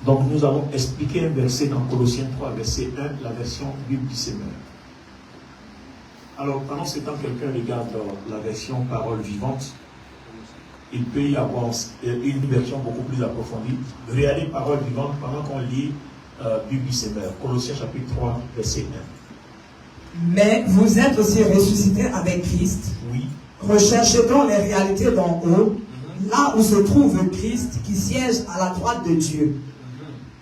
Donc nous avons expliqué un verset dans Colossiens 3, verset 1, la version Bible du Seigneur. Alors pendant ce temps, quelqu'un regarde la version parole vivante. Il peut y avoir une version beaucoup plus approfondie. Regardez parole vivante pendant qu'on lit Bible du Seigneur. Colossiens chapitre 3, verset 1. Mais vous êtes aussi ressuscités avec Christ. Oui. Recherchez donc les réalités d'en haut, là où se trouve Christ qui siège à la droite de Dieu.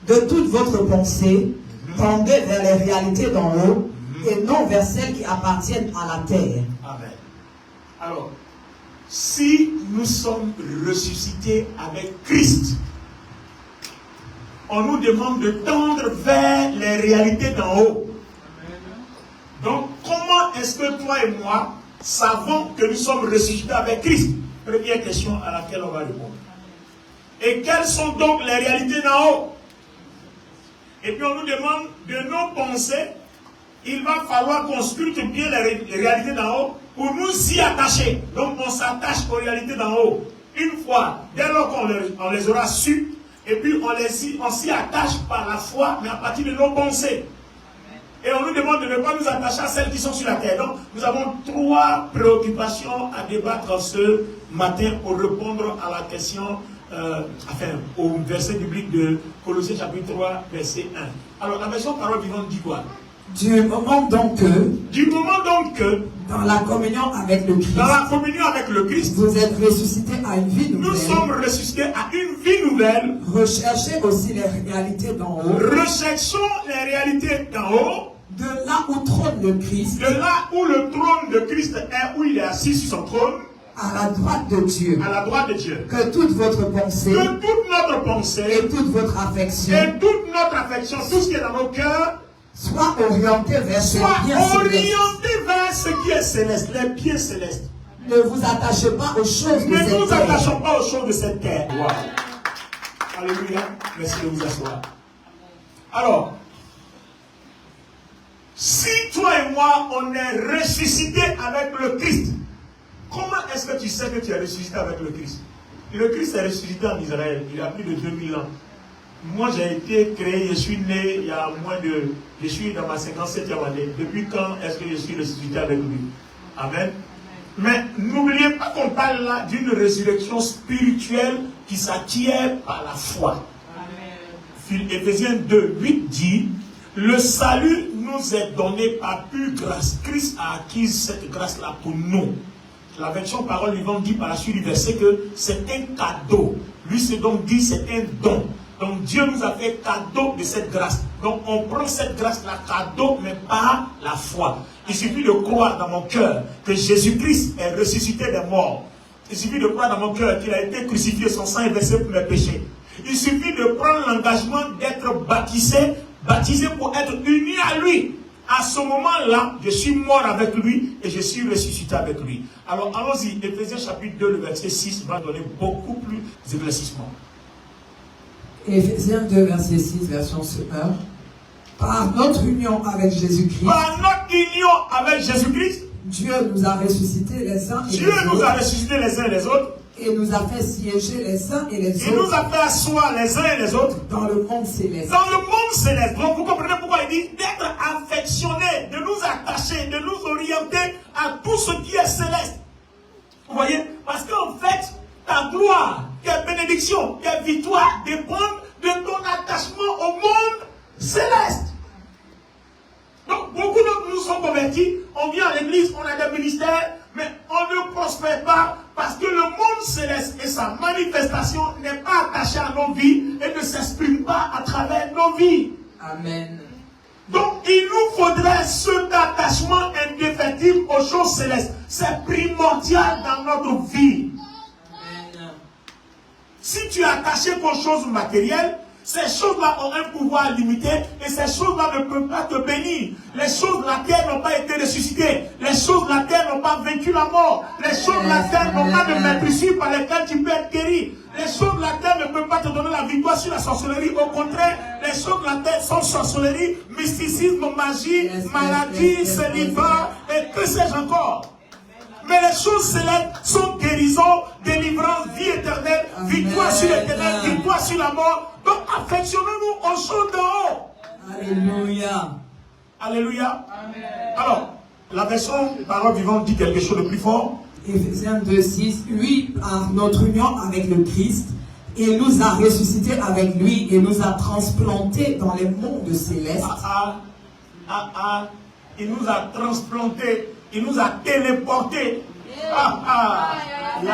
De toute votre pensée, tendez vers les réalités d'en haut et non vers celles qui appartiennent à la terre. Amen. Alors, si nous sommes ressuscités avec Christ, on nous demande de tendre vers les réalités d'en haut. Donc, comment est-ce que toi et moi savons que nous sommes ressuscités avec Christ? Première question à laquelle on va répondre. Et quelles sont donc les réalités d'en haut? Et puis on nous demande de nos pensées, il va falloir qu'on scrute bien les réalités d'en haut pour nous y attacher. Donc on s'attache aux réalités d'en haut. Une fois, dès lors qu'on les aura su, et puis on s'y attache par la foi, mais à partir de nos pensées. Et on nous demande de ne pas nous attacher à celles qui sont sur la terre. Donc nous avons 3 préoccupations à débattre ce matin pour répondre à la question, au verset biblique de Colossiens chapitre 3, verset 1. Alors la version parole vivante dit quoi? Du moment donc que dans la communion avec le Christ, vous êtes ressuscités à une vie nouvelle. Nous sommes ressuscités à une vie nouvelle. Recherchez aussi les réalités d'en haut. Recherchons les réalités d'en haut. De là où trône le Christ. De là où le trône de Christ est, où il est assis sur son trône. À la droite de Dieu. À la droite de Dieu. Que toute votre pensée. Que toute notre pensée. Et toute votre affection. Et toute notre affection, tout ce qui est dans nos cœurs. Soit orienté vers ce qui est céleste, les pieds célestes. Ne vous attachez pas aux choses de cette terre. Ne nous attachons pas aux choses de cette terre. Wow. Alléluia. Merci de vous asseoir. Alors, si toi et moi, on est ressuscité avec le Christ, comment est-ce que tu sais que tu es ressuscité avec le Christ? Le Christ est ressuscité en Israël, il y a plus de 2000 ans. Moi, j'ai été créé, je suis né il y a je suis dans ma 57e année. Depuis quand est-ce que je suis ressuscité avec lui? Amen. Mais n'oubliez pas qu'on parle là d'une résurrection spirituelle qui s'acquiert par la foi. Amen. Éphésiens 2, 8 dit, le salut nous est donné par pure grâce. Christ a acquis cette grâce-là pour nous. La version parole vivante dit par la suite du verset que c'est un cadeau. Lui, c'est donc dit, c'est un don. Donc Dieu nous a fait cadeau de cette grâce. Donc on prend cette grâce-là cadeau, mais par la foi. Il suffit de croire dans mon cœur que Jésus-Christ est ressuscité des morts. Il suffit de croire dans mon cœur qu'il a été crucifié, son sang est versé pour mes péchés. Il suffit de prendre l'engagement d'être baptisé pour être uni à lui. À ce moment-là, je suis mort avec lui et je suis ressuscité avec lui. Alors allons-y, Éphésiens chapitre 2, le verset 6 va donner beaucoup plus d'éclaircissement. Éphésiens 2, verset 6, version 1. Par notre union avec Jésus-Christ. Par notre union avec Jésus-Christ. Dieu nous a ressuscités les uns et les autres. Dieu nous a ressuscités les uns et les autres. Et nous a fait siéger les uns et les autres. Il nous a fait asseoir les uns et les autres. Dans le monde céleste. Dans le monde céleste. Donc vous comprenez pourquoi il dit d'être affectionné, de nous attacher, de nous orienter à tout ce qui est céleste. Vous voyez? Parce qu'en fait, ta gloire, ta bénédiction, ta victoire dépendent de ton attachement au monde céleste. Donc beaucoup d'entre nous sont convertis, on vient à l'église, on a des ministères, mais on ne prospère pas parce que le monde céleste et sa manifestation n'est pas attaché à nos vies et ne s'exprime pas à travers nos vies. Amen. Donc il nous faudrait cet attachement indéfectible aux choses célestes. C'est primordial dans notre vie. Amen. Si tu es attaché aux choses matérielles, ces choses-là ont un pouvoir limité et ces choses-là ne peuvent pas te bénir. Les choses de la terre n'ont pas été ressuscitées. Les choses de la terre n'ont pas vaincu la mort. Les choses de la terre n'ont pas de maîtrise par lesquelles tu peux être guéri. Les choses de la terre ne peuvent pas te donner la victoire sur la sorcellerie. Au contraire, les choses de la terre sont sorcellerie, mysticisme, magie, maladie, célibat et que sais-je encore. Mais les choses célestes sont guérison, délivrance, vie éternelle, victoire sur l'éternel, victoire sur la mort. Donc affectionnons-nous aux choses d'en haut. Alléluia. Alléluia. Amen. Alors, la version Parole vivante dit quelque chose de plus fort. Éphésiens 2:6, lui, par notre union avec le Christ, il nous a ressuscités avec lui et nous a transplantés dans les mondes célestes. Il nous a transplantés, il nous a téléportés. Il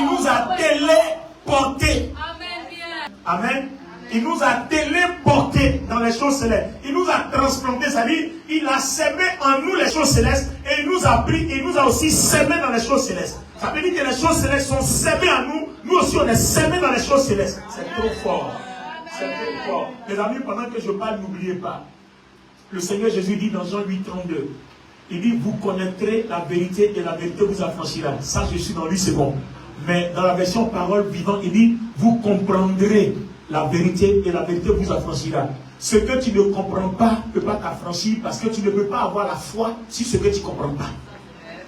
nous a téléportés. Amen. Il nous a téléportés dans les choses célestes. Il nous a transplantés, c'est-à-dire, il a sémé en nous les choses célestes et il nous a pris, il nous a aussi sémé dans les choses célestes. Ça veut dire que les choses célestes sont sémées en nous, nous aussi on est sémés dans les choses célestes. C'est trop fort. C'est trop fort. Les amis, pendant que je parle, n'oubliez pas. Le Seigneur Jésus dit dans Jean 8:32, il dit, vous connaîtrez la vérité et la vérité vous affranchira. Ça, je suis dans lui, c'est bon. Mais dans la version Parole vivante, il dit, vous comprendrez la vérité et la vérité vous affranchira. Ce que tu ne comprends pas ne peut pas t'affranchir parce que tu ne peux pas avoir la foi sur ce que tu ne comprends pas.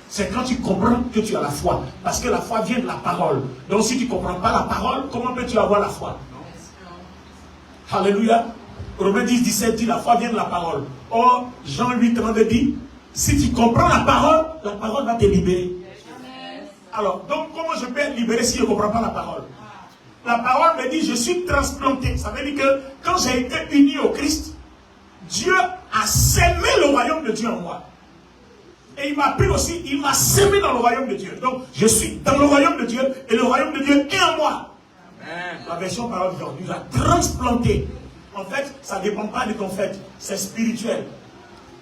C'est quand tu comprends que tu as la foi. Parce que la foi vient de la parole. Donc si tu ne comprends pas la parole, comment peux-tu avoir la foi? Alléluia. Romains 10:17 dit la foi vient de la parole. Or, Jean 8:32 dit, si tu comprends la parole va te libérer. Alors, donc comment je peux être libéré si je ne comprends pas la parole? La parole me dit, je suis transplanté. Ça veut dire que quand j'ai été uni au Christ, Dieu a sémé le royaume de Dieu en moi. Et il m'a pris aussi, il m'a sémé dans le royaume de Dieu. Donc, je suis dans le royaume de Dieu et le royaume de Dieu est en moi. Amen. La version Parole vivante nous a transplanté. En fait, ça ne dépend pas de ton fait. C'est spirituel.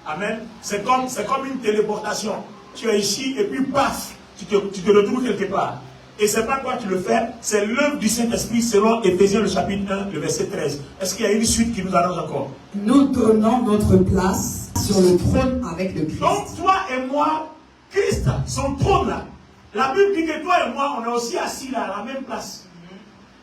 Amen. C'est comme une téléportation. Tu es ici et puis paf, tu te retrouves quelque part. Et c'est pas toi qui le fais, c'est l'œuvre du Saint-Esprit selon Éphésiens le chapitre 1, le verset 13. Est-ce qu'il y a une suite qui nous arrange encore? Nous donnons notre place sur le trône avec le Christ. Donc toi et moi, Christ, son trône là. La Bible dit que toi et moi, on est aussi assis là, à la même place.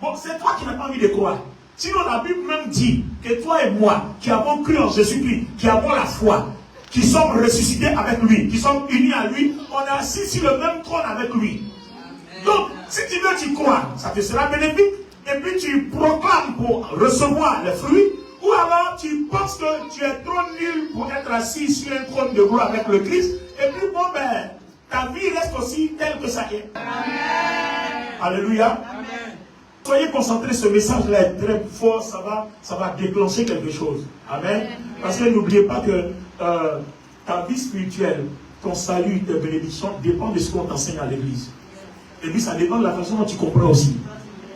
Bon, c'est toi qui n'as pas envie de croire. Sinon la Bible même dit que toi et moi, qui avons cru en Jésus-Christ, qui avons la foi, qui sommes ressuscités avec lui, qui sommes unis à lui, on est assis sur le même trône avec lui. Donc, si tu veux, tu crois, ça te sera bénéfique, et puis tu proclames pour recevoir les fruits, ou alors tu penses que tu es trop nul pour être assis sur un trône de gloire avec le Christ, et puis bon, ben, ta vie reste aussi telle que ça est. Amen. Alléluia. Amen. Soyez concentrés, ce message-là est très fort, ça va déclencher quelque chose. Amen. Parce que n'oubliez pas que ta vie spirituelle, ton salut, tes bénédictions dépendent de ce qu'on t'enseigne à l'église. Et puis ça dépend de la façon dont tu comprends aussi.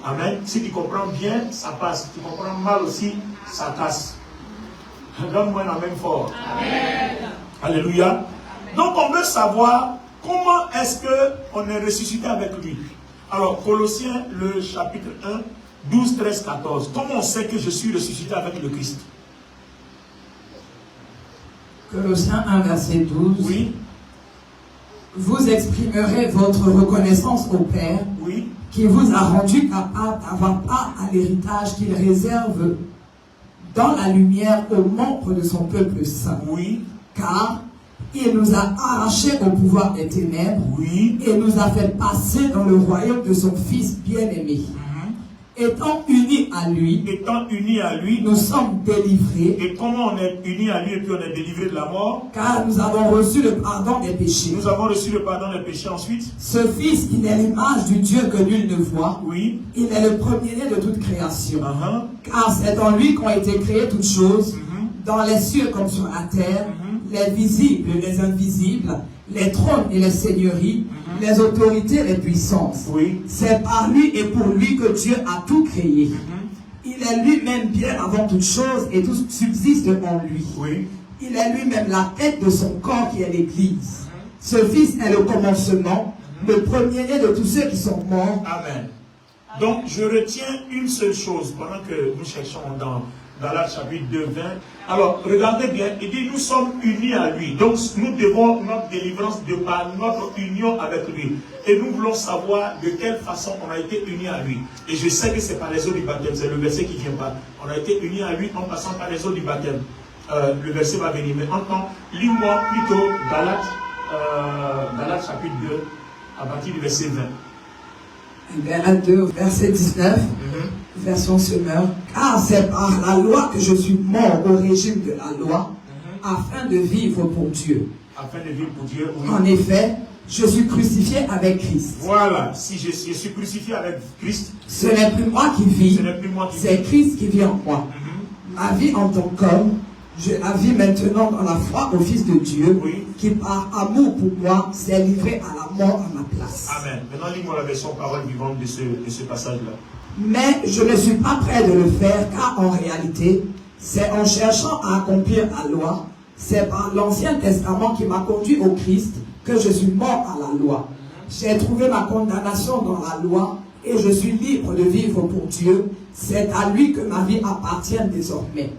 Amen. Si tu comprends bien, ça passe. Si tu comprends mal aussi, ça casse. Donne-moi la même fort. Amen. Alléluia. Amen. Donc on veut savoir comment est-ce qu'on est ressuscité avec lui. Alors Colossiens le chapitre 1, 12, 13, 14. Comment on sait que je suis ressuscité avec le Christ? Colossiens 1, verset 12. Oui. Vous exprimerez votre reconnaissance au Père, oui, qui vous a rendu capable d'avoir part à l'héritage qu'il réserve dans la lumière aux membres de son peuple saint. Oui. Car il nous a arrachés au pouvoir des ténèbres, oui, et nous a fait passer dans le royaume de son Fils bien-aimé. Étant unis à lui, nous sommes délivrés. Et comment on est unis à lui et puis on est délivré de la mort? Car nous avons reçu le pardon des péchés. Nous avons reçu le pardon des péchés ensuite. Ce Fils, il est l'image du Dieu que nul ne voit. Oui. Il est le premier-né de toute création. Car c'est en lui qu'ont été créées toutes choses, dans les cieux comme sur la terre, les visibles et les invisibles, les trônes et les seigneuries, les autorités, les puissances. Oui. C'est par lui et pour lui que Dieu a tout créé. Il est lui-même bien avant toute chose et tout subsiste en lui. Oui. Il est lui-même la tête de son corps qui est l'Église. Ce Fils est le commencement, le premier-né de tous ceux qui sont morts. Amen. Donc je retiens une seule chose pendant que nous cherchons dans Galates chapitre 2, 20. Alors, regardez bien, il dit nous sommes unis à lui. Donc, nous devons notre délivrance de par notre union avec lui. Et nous voulons savoir de quelle façon on a été unis à lui. Et je sais que c'est par les eaux du baptême, c'est le verset qui vient pas. On a été unis à lui en passant par les eaux du baptême. Le verset va venir. Mais entends, lis-moi plutôt Galates chapitre 2, à partir du verset 20. Galates 2, verset 19. Version Semeur. Car c'est par la loi que je suis mort au régime de la loi, afin de vivre pour Dieu. Afin de vivre pour Dieu. Oui. En effet, je suis crucifié avec Christ. Voilà, si je suis crucifié avec Christ, ce n'est plus moi qui vis, c'est Christ qui vit en moi. Ma vie en tant qu'homme, je la vis maintenant dans la foi au Fils de Dieu, oui, qui par amour pour moi s'est livré à la mort à ma place. Amen. Maintenant, lis-moi la version parole vivante de ce passage-là. Mais je ne suis pas prêt de le faire, car en réalité, c'est en cherchant à accomplir la loi, c'est par l'Ancien Testament qui m'a conduit au Christ que je suis mort à la loi. J'ai trouvé ma condamnation dans la loi et je suis libre de vivre pour Dieu. C'est à lui que ma vie appartient désormais.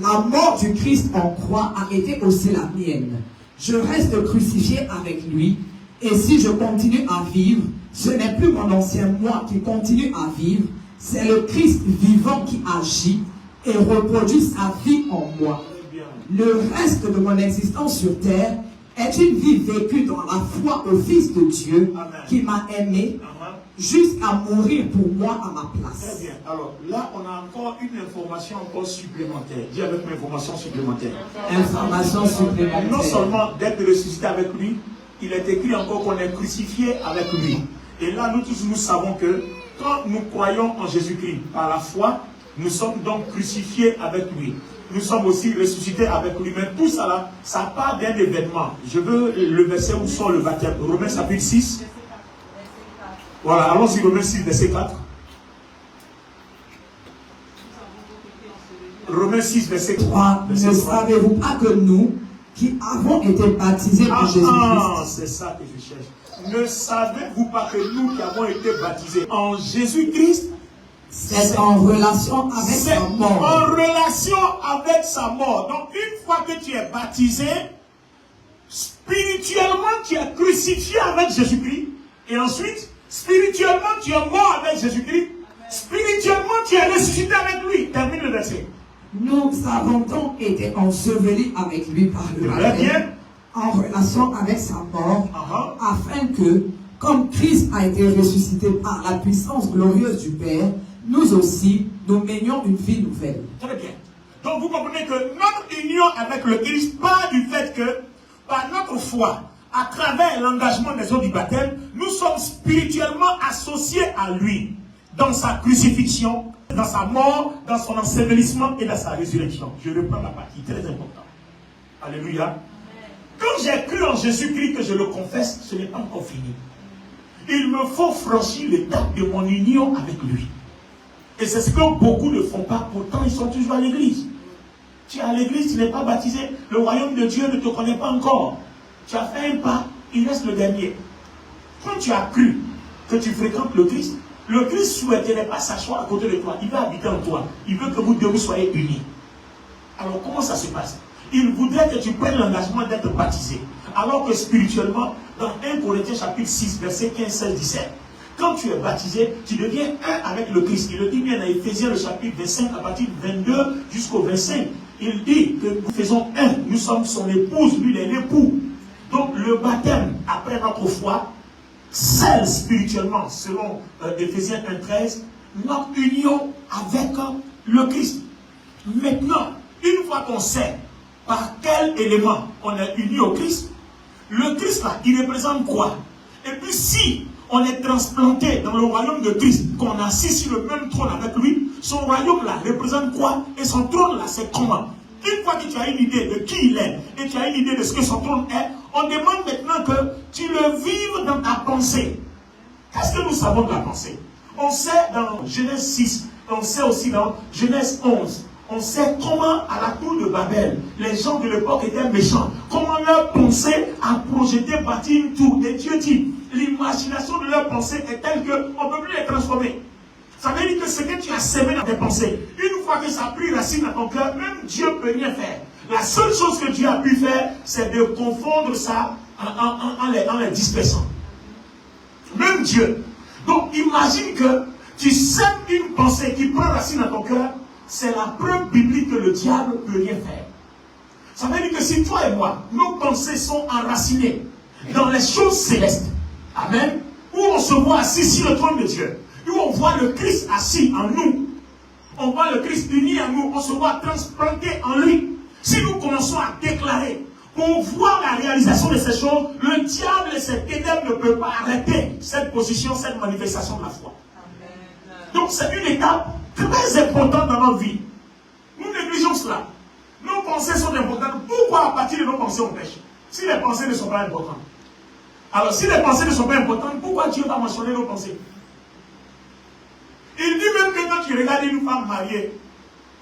La mort du Christ en croix a été aussi la mienne. Je reste crucifié avec lui et si je continue à vivre, ce n'est plus mon ancien moi qui continue à vivre, c'est le Christ vivant qui agit et reproduit sa vie en moi. Le reste de mon existence sur terre est une vie vécue dans la foi au Fils de Dieu, Amen, qui m'a aimé jusqu'à mourir pour moi à ma place. Très bien. Alors là, on a encore une information encore supplémentaire. Dis avec une information supplémentaire. Information supplémentaire. Non seulement d'être ressuscité avec lui, il est écrit encore qu'on est crucifié avec lui. Et là, nous tous, nous savons que quand nous croyons en Jésus-Christ par la foi, nous sommes donc crucifiés avec lui. Nous sommes aussi ressuscités avec lui. Mais tout ça là, ça part d'un événement. Je veux le verset où sort le baptême. Romains chapitre 6. Voilà, allons-y, Romains 6, verset 4. Romains 6, verset 3. Ne savez-vous pas que nous, qui avons été baptisés par Jésus-Christ, c'est ça que je cherche. Ne savez-vous pas que nous qui avons été baptisés en Jésus-Christ, c'est en relation avec sa mort. En relation avec sa mort. Donc, une fois que tu es baptisé, spirituellement, tu es crucifié avec Jésus-Christ. Et ensuite, spirituellement, tu es mort avec Jésus-Christ. Spirituellement, tu es ressuscité avec lui. Termine le verset. Nous avons donc été ensevelis avec lui par le baptême, en relation avec sa mort, afin que, comme Christ a été ressuscité par la puissance glorieuse du Père, nous aussi, nous menions une vie nouvelle. Très bien. Donc vous comprenez que notre union avec le Christ part du fait que, par notre foi, à travers l'engagement des eaux du baptême, nous sommes spirituellement associés à lui, dans sa crucifixion, dans sa mort, dans son ensevelissement et dans sa résurrection. Je reprends la partie très importante. Alléluia. Quand j'ai cru en Jésus-Christ, que je le confesse, ce n'est pas encore fini. Il me faut franchir l'étape de mon union avec lui. Et c'est ce que beaucoup ne font pas, pourtant ils sont toujours à l'église. Tu es à l'église, tu n'es pas baptisé, le royaume de Dieu ne te connaît pas encore. Tu as fait un pas, il reste le dernier. Quand tu as cru que tu fréquentes le Christ souhaiterait pas s'asseoir à côté de toi, il veut habiter en toi, il veut que vous deux vous soyez unis. Alors comment ça se passe? Il voudrait que tu prennes l'engagement d'être baptisé, alors que spirituellement, dans 1 Corinthiens chapitre 6, verset 15, 16, 17, quand tu es baptisé, tu deviens un avec le Christ. Il le dit bien dans Éphésiens le chapitre 25, à partir du 22 jusqu'au 25. Il dit que nous faisons un, nous sommes son épouse, lui il est l'époux. Donc le baptême, après notre foi, scelle spirituellement, selon Éphésiens 1, 13, notre union avec le Christ. Maintenant, une fois qu'on sait par quel élément on est uni au Christ, le Christ là, il représente quoi? Et puis si on est transplanté dans le royaume de Christ, qu'on est assis sur le même trône avec lui, son royaume là représente quoi? Et son trône là, c'est comment? Une fois que tu as une idée de qui il est, et tu as une idée de ce que son trône est, on demande maintenant que tu le vives dans ta pensée. Qu'est-ce que nous savons de la pensée? On sait dans Genèse 6, on sait aussi dans Genèse 11, on sait comment à la tour de Babel, les gens de l'époque étaient méchants, comment leur pensée a projeté bâtir une tour. Et Dieu dit, l'imagination de leur pensée est telle qu'on ne peut plus les transformer. Ça veut dire que ce que tu as sémé dans tes pensées, une fois que ça a pris racine dans ton cœur, même Dieu ne peut rien faire. La seule chose que Dieu a pu faire, c'est de confondre ça en les dispersant. Même Dieu. Donc imagine que tu sèmes une pensée qui prend racine dans ton cœur, c'est la preuve biblique que le diable ne peut rien faire. Ça veut dire que si toi et moi, nos pensées sont enracinées dans les choses célestes, amen, où on se voit assis sur le trône de Dieu, où on voit le Christ assis en nous, on voit le Christ uni à nous, on se voit transplanté en lui. Si nous commençons à déclarer, pour voir la réalisation de ces choses, le diable et ses ténèbres ne peuvent pas arrêter cette position, cette manifestation de la foi. Donc c'est une étape très importante dans notre vie. Nous négligeons cela. Nos pensées sont importantes. Pourquoi à partir de nos pensées on pêche? Si les pensées ne sont pas importantes. Alors si les pensées ne sont pas importantes, pourquoi Dieu va mentionner nos pensées? Il dit même que quand tu regardes une femme mariée,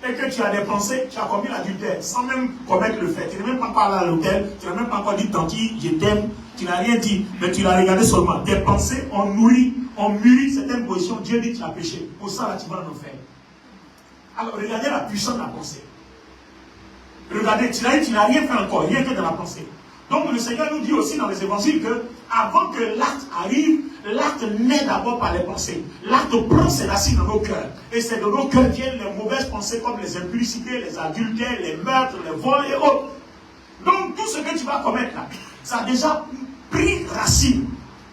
et que tu as des pensées, tu as commis l'adultère, sans même commettre le fait. Tu n'as même pas parlé à l'hôtel, tu n'as même pas encore dit tanti, je t'aime, tu n'as rien dit, mais tu l'as regardé seulement. Tes pensées ont mûri certaines positions, Dieu dit que tu as péché. Pour ça, là, tu vas en enfer. Alors, regardez la puissance de la pensée. Regardez, tu n'as rien fait encore, rien que de la pensée. Donc, le Seigneur nous dit aussi dans les évangiles que, avant que l'acte arrive, l'acte naît d'abord par les pensées. L'acte prend ses racines dans nos cœurs. Et c'est de nos cœurs viennent les mauvaises pensées comme les impudicités, les adultères, les meurtres, les vols et autres. Donc tout ce que tu vas commettre là, ça a déjà pris racine.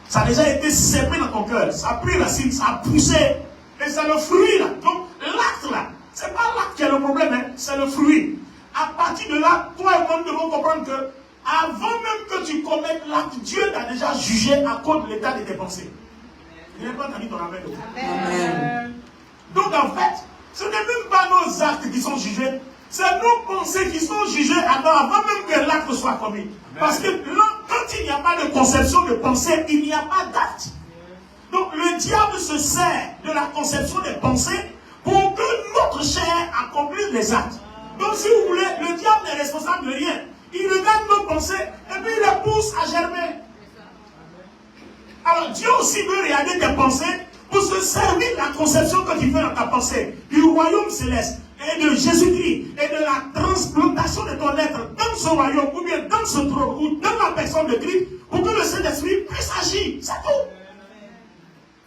Ça a déjà été sémé dans ton cœur. Ça a pris racine, ça a poussé. Et c'est le fruit là. Donc l'acte là, c'est pas l'acte qui est le problème, hein, c'est le fruit. À partir de là, toi et moi nous devons comprendre que avant même que tu commettes l'acte, Dieu t'a déjà jugé à cause de l'état de tes pensées. Je n'ai pas entendu ton amen. Amen. Donc en fait, ce n'est même pas nos actes qui sont jugés, c'est nos pensées qui sont jugées avant même que l'acte soit commis. Amen. Parce que là, quand il n'y a pas de conception de pensée, il n'y a pas d'acte. Donc le diable se sert de la conception des pensées pour que notre chair accomplisse les actes. Donc si vous voulez, le diable n'est responsable de rien. Il regarde nos pensées et puis il les pousse à germer. Alors Dieu aussi veut regarder tes pensées pour se servir de la conception que tu fais dans ta pensée du royaume céleste et de Jésus-Christ et de la transplantation de ton être dans ce royaume ou bien dans ce trône ou dans la personne de Christ pour que le Saint-Esprit puisse agir. C'est tout.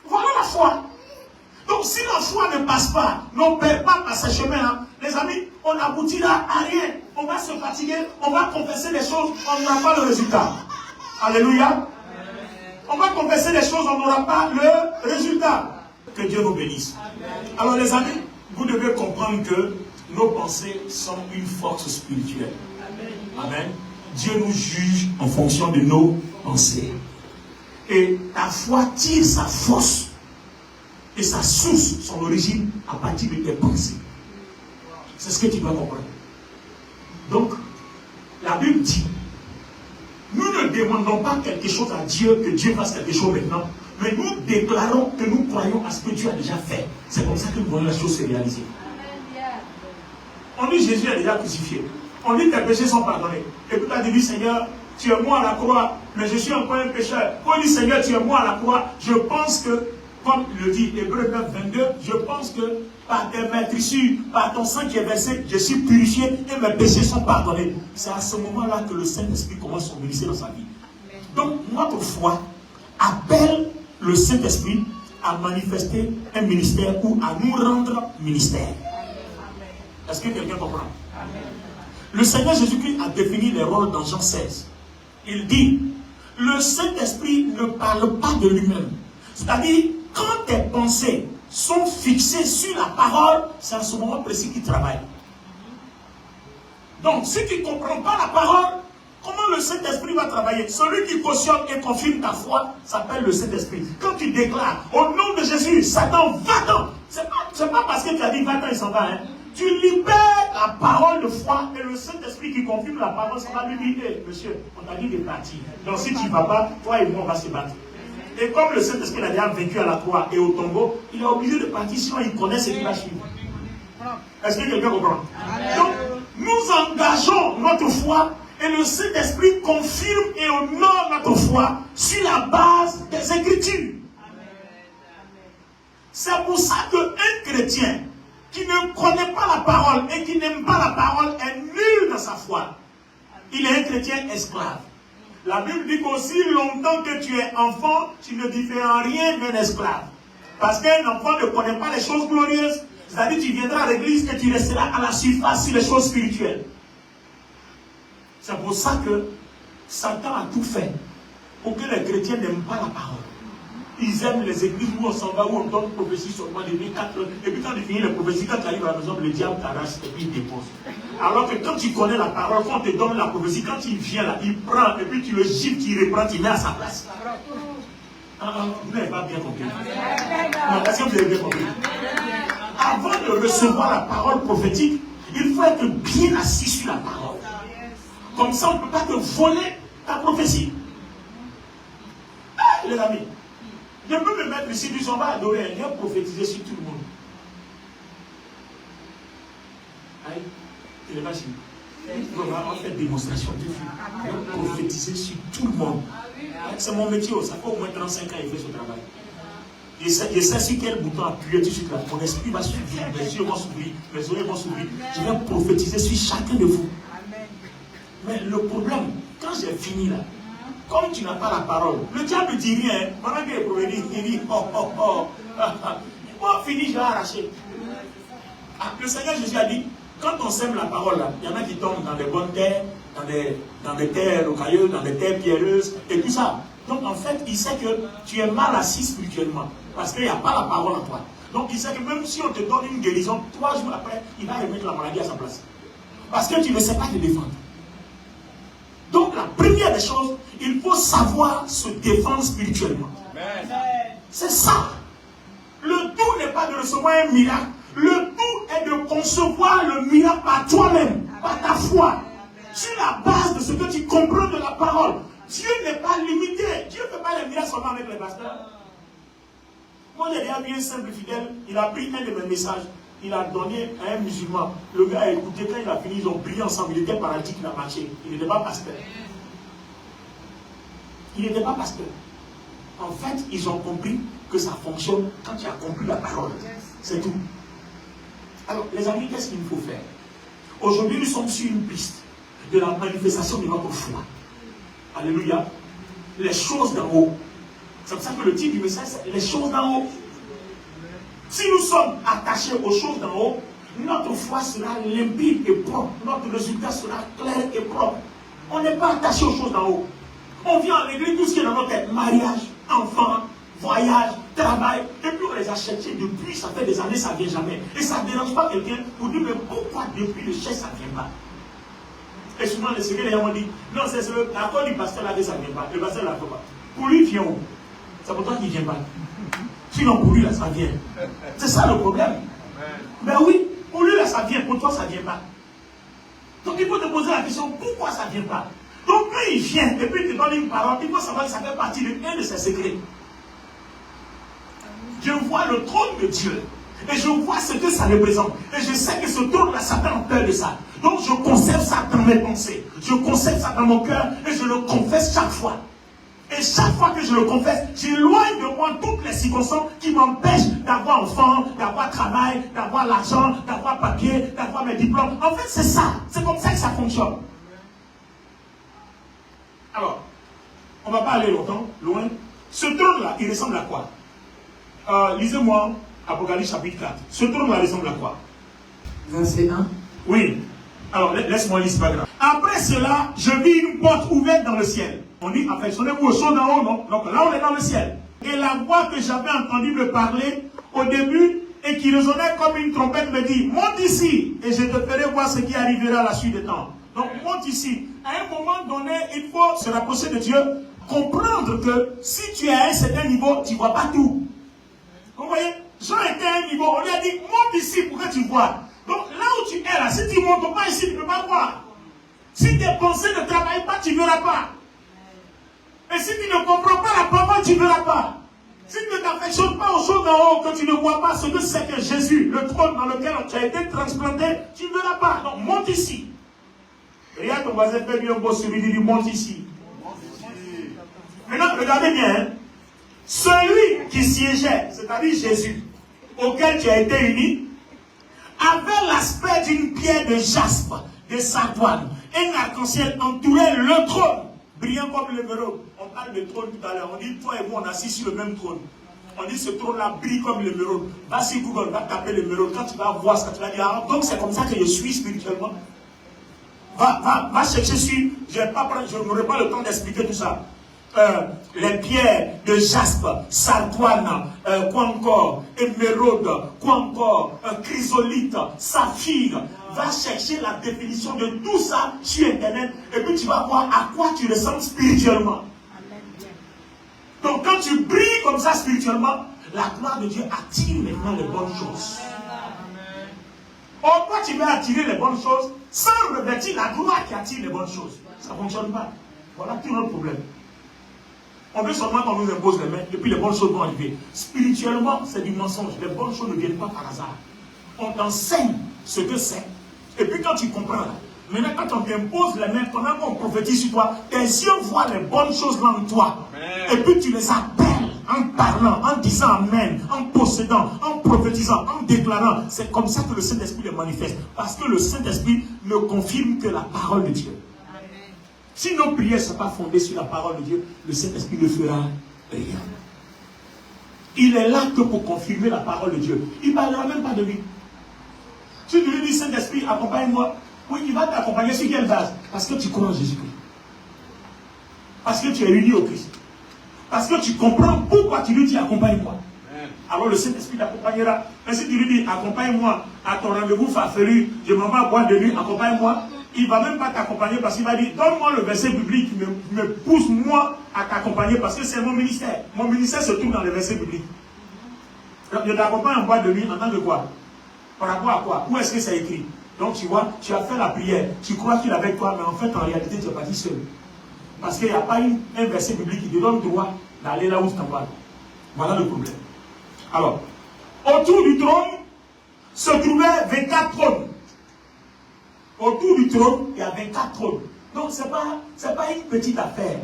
Voilà la foi. Donc si la foi ne passe pas, n'on ne perd pas par ce chemin-là, les amis, on n'aboutira à rien. On va se fatiguer, on va confesser des choses, on n'aura pas le résultat. Alléluia. On va confesser des choses, on n'aura pas le résultat. Que Dieu nous bénisse. Alors les amis, vous devez comprendre que nos pensées sont une force spirituelle. Amen. Dieu nous juge en fonction de nos pensées. Et ta foi tire sa force et sa source, son origine, à partir de tes pensées. C'est ce que tu dois comprendre. Donc, la Bible dit, nous ne demandons pas quelque chose à Dieu, que Dieu fasse quelque chose maintenant, mais nous déclarons que nous croyons à ce que Dieu a déjà fait. C'est comme ça que nous voyons la chose se réaliser. On dit Jésus est déjà crucifié. On dit tes péchés sont pardonnés. Et puis tu as dit, Seigneur, tu es mort à la croix, mais je suis encore un pécheur. On dit, Seigneur, tu es mort à la croix. Je pense que, comme le dit Hébreux 9, 22, je pense que par tes meurtrissures, par ton sang qui est versé, je suis purifié et mes péchés sont pardonnés. C'est à ce moment-là que le Saint-Esprit commence son ministère dans sa vie. Donc, notre foi appelle le Saint-Esprit à manifester un ministère ou à nous rendre ministère. Est-ce que quelqu'un comprend? Le Seigneur Jésus-Christ a défini les rôles dans Jean 16. Il dit, le Saint-Esprit ne parle pas de lui-même. C'est-à-dire, quand tes pensées sont fixées sur la parole, c'est à ce moment précis qu'il travaille. Donc, si tu ne comprends pas la parole, comment le Saint-Esprit va travailler? Celui qui cautionne et confirme ta foi s'appelle le Saint-Esprit. Quand tu déclares au nom de Jésus, Satan, va-t'en. C'est pas parce que tu as dit va-t'en, il s'en va. Hein. Tu libères la parole de foi et le Saint-Esprit qui confirme la parole, ça va lui dire, hey, monsieur, on t'a dit de partir. Donc si tu ne vas pas, toi et moi, on va se battre. Et comme le Saint-Esprit a déjà vécu à la croix et au tombeau, il est obligé de partir, sinon il connaît ce qu'il va suivre. Est-ce que quelqu'un comprend? Donc, nous engageons notre foi et le Saint-Esprit confirme et honore notre foi sur la base des Écritures. C'est pour ça qu'un chrétien qui ne connaît pas la parole et qui n'aime pas la parole est nul dans sa foi. Il est un chrétien esclave. La Bible dit qu'aussi longtemps que tu es enfant, tu ne diffères en rien d'un esclave. Parce qu'un enfant ne connaît pas les choses glorieuses. C'est-à-dire que tu viendras à l'église et tu resteras à la surface sur les choses spirituelles. C'est pour ça que Satan a tout fait pour que les chrétiens n'aiment pas la parole. Ils aiment les églises où on s'en va, où on donne prophétie seulement de 4 heures. Et puis quand tu finis les prophéties, quand tu arrives à la maison, le diable t'arrache et puis il dépose. Alors que quand tu connais la parole, quand on te donne la prophétie, quand il vient là, il prend et puis tu le gifles, tu reprends, tu mets à sa place. Vous n'avez pas bien compris. Non, est-ce que vous avez bien compris? Avant de recevoir la parole prophétique, il faut être bien assis sur la parole. Comme ça, on ne peut pas te voler ta prophétie. Les amis, je peux me mettre ici, on va adorer, il va prophétiser sur tout le monde. Aïe, il n'est pas sûr. On va faire démonstration de Dieu. On va prophétiser sur tout le monde. C'est mon métier, ça fait au moins 35 ans qu'il fait ce travail. Je sais sur quel bouton appuyer tout de suite là. Mon esprit va s'ouvrir, mes yeux vont s'ouvrir, mes oreilles vont s'ouvrir. Je vais prophétiser sur chacun de vous. Mais le problème, quand j'ai fini là, comme tu n'as pas la parole, le diable ne dit rien. Pendant qu'il est prophétique, il dit oh oh oh. Bon, fini, je vais arracher. Le Seigneur Jésus a dit, quand on sème la parole là, il y en a qui tombent dans des bonnes terres, dans des terres rocailleuses, dans des terres pierreuses, et tout ça. Donc en fait, il sait que tu es mal assis spirituellement, parce qu'il n'y a pas la parole en toi. Donc il sait que même si on te donne une guérison, 3 jours après, il va remettre la maladie à sa place. Parce que tu ne sais pas te défendre. Donc la première des choses, il faut savoir se défendre spirituellement. C'est ça. Le tout n'est pas de recevoir un miracle. Le tout est de concevoir le miracle par toi-même, par ta foi. Sur la base de ce que tu comprends de la parole. Dieu n'est pas limité. Dieu ne fait pas les miracles seulement avec les pasteurs. Moi, j'ai déjà vu un simple fidèle. Il a pris un de mes messages. Il a donné à un musulman. Le gars a écouté. Quand il a fini, ils ont prié ensemble. Il était paralytique, il a marché. Il n'était pas pasteur. Il n'était pas pasteur. En fait, ils ont compris que ça fonctionne quand tu as compris la parole. C'est tout. Alors, les amis, qu'est-ce qu'il faut faire? Aujourd'hui, nous sommes sur une piste de la manifestation de notre foi. Alléluia. Les choses d'en haut. C'est pour ça que le titre du message, c'est les choses d'en haut. Si nous sommes attachés aux choses d'en haut, notre foi sera limpide et propre. Notre résultat sera clair et propre. On n'est pas attaché aux choses d'en haut. On vient à l'église, tout ce qui est dans notre tête, mariage, enfants, voyage, travail, et puis on les a cherchés depuis, ça fait des années, ça ne vient jamais. Et ça ne dérange pas quelqu'un pour dire, mais pourquoi depuis le chef, ça ne vient pas? Et souvent, les secrets, les gens m'ont dit, non, c'est à cause du pasteur là que ça ne vient pas. Le pasteur là, pas. Pour lui, il vient où? C'est pour toi qu'il ne vient pas. Sinon, pour lui, là, ça vient. C'est ça le problème. Ben oui, pour lui, là, ça vient. Pour toi, ça ne vient pas. Donc, il faut te poser la question, pourquoi ça ne vient pas? Donc, quand il vient, et puis il te donne une parole, il faut savoir que ça fait partie d'un de ses secrets. Je vois le trône de Dieu. Et je vois ce que ça représente. Et je sais que ce trône-là, Satan a peur de ça. Donc, je conserve ça dans mes pensées. Je conserve ça dans mon cœur et je le confesse chaque fois. Et chaque fois que je le confesse, j'éloigne de moi toutes les circonstances qui m'empêchent d'avoir enfant, d'avoir travail, d'avoir l'argent, d'avoir papier, d'avoir mes diplômes. En fait, c'est ça. C'est comme ça que ça fonctionne. Alors, on ne va pas aller longtemps, loin. Ce trône-là, il ressemble à quoi? Lisez-moi Apocalypse chapitre 4. Ce trône-là ressemble à quoi? Verset 1. Oui. Alors, laisse-moi lire, c'est pas grave. Après cela, je vis une porte ouverte dans le ciel. On dit, affectionnez-vous aux choses d'en haut, non? Donc là, on est dans le ciel. Et la voix que j'avais entendu me parler au début et qui résonnait comme une trompette me dit, monte ici et je te ferai voir ce qui arrivera à la suite des temps. Donc, monte ici. À un moment donné, il faut se rapprocher de Dieu, comprendre que si tu es à un certain niveau, tu ne vois pas tout. Vous voyez? Jean était à un niveau, on lui a dit, monte ici pour que tu vois. Donc là où tu es là, si tu ne montes pas ici, tu ne peux pas voir. Si tes pensées ne travaillent pas, tu ne verras pas. Et si tu ne comprends pas la parole, tu ne verras pas. Si tu ne t'affectionnes pas aux choses d'en haut, que tu ne vois pas ce que c'est que Jésus, le trône dans lequel tu as été transplanté, tu ne verras pas. Donc monte ici. Regarde ton voisin, fais-lui un beau sourire, il dit monte ici. Maintenant, regardez bien. Hein. Celui qui siégeait, c'est-à-dire Jésus, auquel tu as été uni, avait l'aspect d'une pierre de jaspe, de sardoine. Un arc-en-ciel entourait le trône, brillant comme l'émeraude. On parle de trône tout à l'heure. On dit, toi et moi, on est assis sur le même trône. On dit, ce trône-là brille comme l'émeraude. Va sur Google, va taper l'émeraude. Quand tu vas voir ça, tu vas dire, ah, donc c'est comme ça que je suis spirituellement. Va chercher sur. Je n'aurai pas le temps d'expliquer tout ça. les pierres de jaspe, sardoine, quoi encore, émeraude, quoi encore, chrysolite, saphir. Va chercher la définition de tout ça sur Internet et puis tu vas voir à quoi tu ressembles spirituellement. Donc quand tu brilles comme ça spirituellement, la gloire de Dieu attire maintenant les bonnes choses. Or, toi tu vas attirer les bonnes choses sans revêtir la gloire qui attire les bonnes choses. Ça ne fonctionne pas. Voilà tout notre problème. On veut seulement qu'on nous impose les mains et puis les bonnes choses vont arriver. Spirituellement, c'est du mensonge. Les bonnes choses ne viennent pas par hasard. On t'enseigne ce que c'est. Et puis quand tu comprends là, maintenant quand on t'impose les mains, pendant qu'on prophétise sur toi, tes yeux voient les bonnes choses là en toi. Amen. Et puis tu les appelles en parlant, en disant amen, en possédant, en prophétisant, en déclarant. C'est comme ça que le Saint-Esprit les manifeste. Parce que le Saint-Esprit ne confirme que la parole de Dieu. Amen. Si nos prières ne sont pas fondées sur la parole de Dieu, le Saint-Esprit ne fera rien. Il est là que pour confirmer la parole de Dieu. Il ne parlera même pas de lui. Si tu lui dis Saint-Esprit, accompagne-moi, oui, il va t'accompagner sur quelle base? Parce que tu crois en Jésus-Christ. Parce que tu es uni au Christ. Parce que tu comprends pourquoi tu lui dis accompagne-moi. Alors le Saint-Esprit t'accompagnera. Mais si tu lui dis accompagne-moi à ton rendez-vous farfelu, je m'en vais à boire de nuit, accompagne-moi, il ne va même pas t'accompagner parce qu'il va dire donne-moi le verset biblique qui me pousse moi à t'accompagner parce que c'est mon ministère. Mon ministère se trouve dans les versets bibliques. Je t'accompagne en boire de nuit en tant que quoi? Par rapport à quoi? Où est-ce que c'est écrit? Donc tu vois, tu as fait la prière, tu crois qu'il est avec toi, mais en fait en réalité tu n'es pas dit seul. Parce qu'il n'y a pas un verset biblique qui te donne droit d'aller là où tu t'envoies. Voilà le problème. Alors, autour du trône se trouvaient 24 trônes. Autour du trône, il y a 24 trônes. Donc ce n'est pas une petite affaire.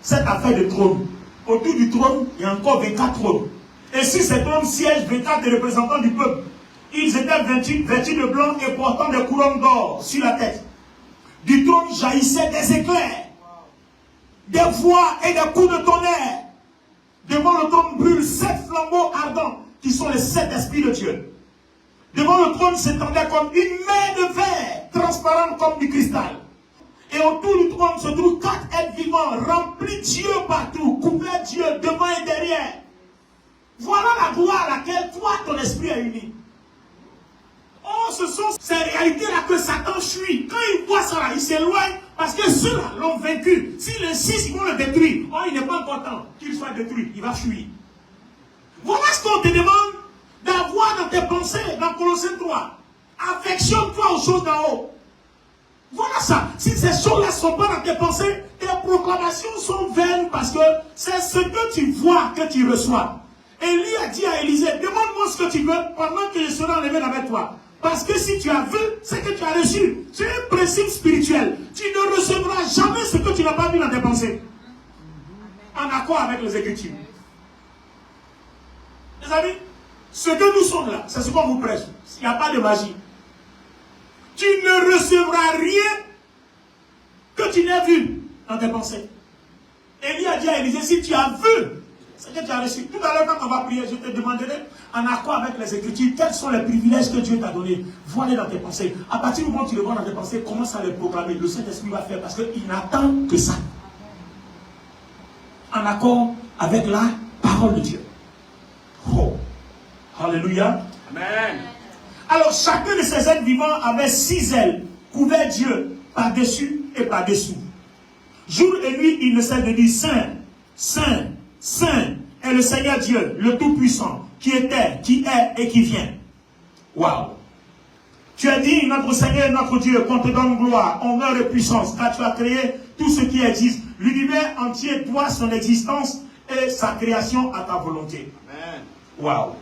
Cette affaire de trône. Autour du trône, il y a encore 24 trônes. Et sur ces trônes siègent 24 représentants du peuple. Ils étaient vêtus de blanc et portant des couronnes d'or sur la tête. Du trône jaillissaient des éclairs, des voix et des coups de tonnerre. Devant le trône brûlent 7 flambeaux ardents, qui sont les 7 esprits de Dieu. Devant le trône s'étendait comme une mer de verre, transparente comme du cristal. Et autour du trône se trouvent 4 êtres vivants, remplis Dieu partout, couverts Dieu devant et derrière. Voilà la gloire à laquelle toi, ton esprit est uni. Oh, ce sont ces réalités-là que Satan fuit. Quand il voit ça là, il s'éloigne parce que ceux-là l'ont vaincu. S'il insiste, ils vont le détruire. Oh, il n'est pas important qu'il soit détruit. Il va fuir. Voilà ce qu'on te demande d'avoir dans tes pensées, dans Colossiens 3. Affectionne-toi aux choses d'en haut. Voilà ça. Si ces choses-là ne sont pas dans tes pensées, tes proclamations sont vaines parce que c'est ce que tu vois que tu reçois. Élie a dit à Élisée, demande-moi ce que tu veux pendant que je serai enlevé avec toi. Parce que si tu as vu, c'est que tu as reçu. C'est un principe spirituel. Tu ne recevras jamais ce que tu n'as pas vu dans tes pensées. En accord avec les Écritures. Les amis, ce que nous sommes là, c'est ce qu'on vous prêche. Il n'y a pas de magie. Tu ne recevras rien que tu n'aies vu dans tes pensées. Élie a dit à Élisée, si tu as vu, c'est que tu as reçu. Tout à l'heure, quand on va prier, je te demanderai, en accord avec les Écritures, quels sont les privilèges que Dieu t'a donnés. Vois-les dans tes pensées. À partir du moment où tu les vois dans tes pensées, commence à les proclamer. Le Saint-Esprit va faire parce qu'il n'attend que ça. En accord avec la parole de Dieu. Oh. Alléluia. Amen. Alors, chacun de ces êtres vivants avait 6 ailes, couvert Dieu par-dessus et par-dessous. Jour et nuit, il ne cesse de dire Saint, Saint, Saint est le Seigneur Dieu, le Tout-Puissant, qui était, qui est et qui vient. Waouh! Tu as dit, notre Seigneur, notre Dieu, qu'on te donne gloire, honneur et puissance, car tu as créé tout ce qui existe. L'univers entier doit son existence et sa création à ta volonté. Amen. Waouh!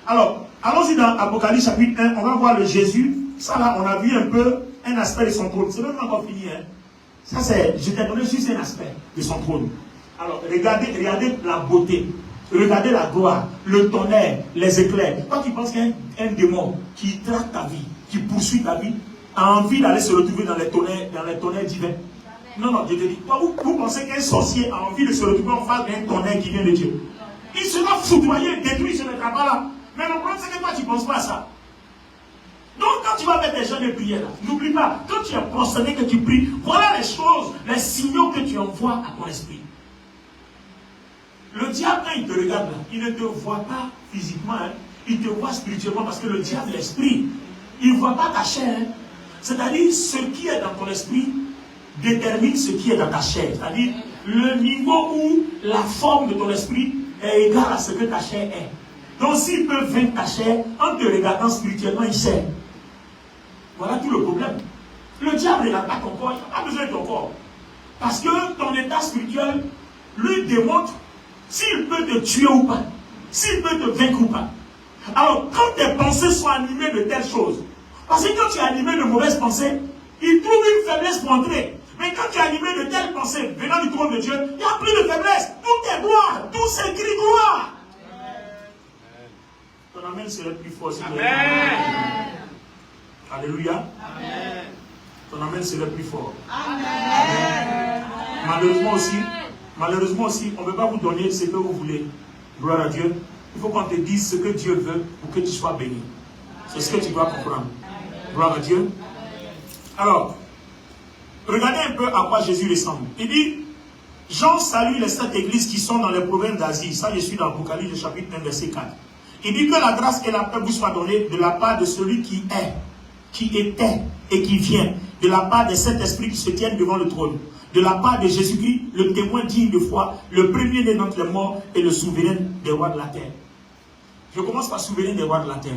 Alors, allons-y dans Apocalypse chapitre 1, on va voir le Jésus. Ça là, on a vu un peu un aspect de son trône. C'est même pas encore fini, hein. Ça c'est, je t'ai donné juste un aspect de son trône. Alors, regardez la beauté, regardez la gloire, le tonnerre, les éclairs. Quand tu penses qu'il y a un démon qui traque ta vie, qui poursuit ta vie, a envie d'aller se retrouver dans les tonnerres divins. Non, non, je te dis, toi, vous pensez qu'un sorcier a envie de se retrouver en face d'un tonnerre qui vient de Dieu. Il sera foudroyé, détruit, il ne mettra pas là. Mais le problème, c'est que toi, tu ne penses pas à ça. Donc, quand tu vas mettre des gens de prière, n'oublie pas, quand tu es prosterné, que tu pries, voilà les choses, les signaux que tu envoies à ton esprit. Le diable, quand il te regarde là, il ne te voit pas physiquement, hein. Il te voit spirituellement parce que le diable, l'esprit, il ne voit pas ta chair. Hein. C'est-à-dire, ce qui est dans ton esprit détermine ce qui est dans ta chair. C'est-à-dire, le niveau où la forme de ton esprit est égale à ce que ta chair est. Donc, s'il peut vaincre ta chair, en te regardant spirituellement, il sait. Voilà tout le problème. Le diable ne regarde pas ton corps, il n'a pas besoin de ton corps. Parce que ton état spirituel lui démontre s'il peut te tuer ou pas, s'il peut te vaincre ou pas. Alors, quand tes pensées sont animées de telles choses, parce que quand tu es animé de mauvaises pensées, il trouve une faiblesse pour entrer. Mais quand tu es animé de telles pensées venant du trône de Dieu, il n'y a plus de faiblesse. Tout est gloire, tout s'écrit gloire. Ton amen serait plus fort. Amen. Alléluia. Amen. Ton amen serait plus fort. Amen. Malheureusement aussi, on ne peut pas vous donner ce que vous voulez. Gloire à Dieu. Il faut qu'on te dise ce que Dieu veut pour que tu sois béni. C'est ce que tu dois comprendre. Gloire à Dieu. Alors, regardez un peu à quoi Jésus ressemble. Il dit, Jean salue les 7 églises qui sont dans les provinces d'Asie. Ça, je suis dans l'Apocalypse, chapitre 1, verset 4. Il dit que la grâce et la paix vous soient données de la part de celui qui est, qui était et qui vient, de la part des 7 esprits qui se tiennent devant le trône, de la part de Jésus-Christ, le témoin digne de foi, le premier-né d'entre les morts et le souverain des rois de la terre. Je commence par souverain des rois de la terre.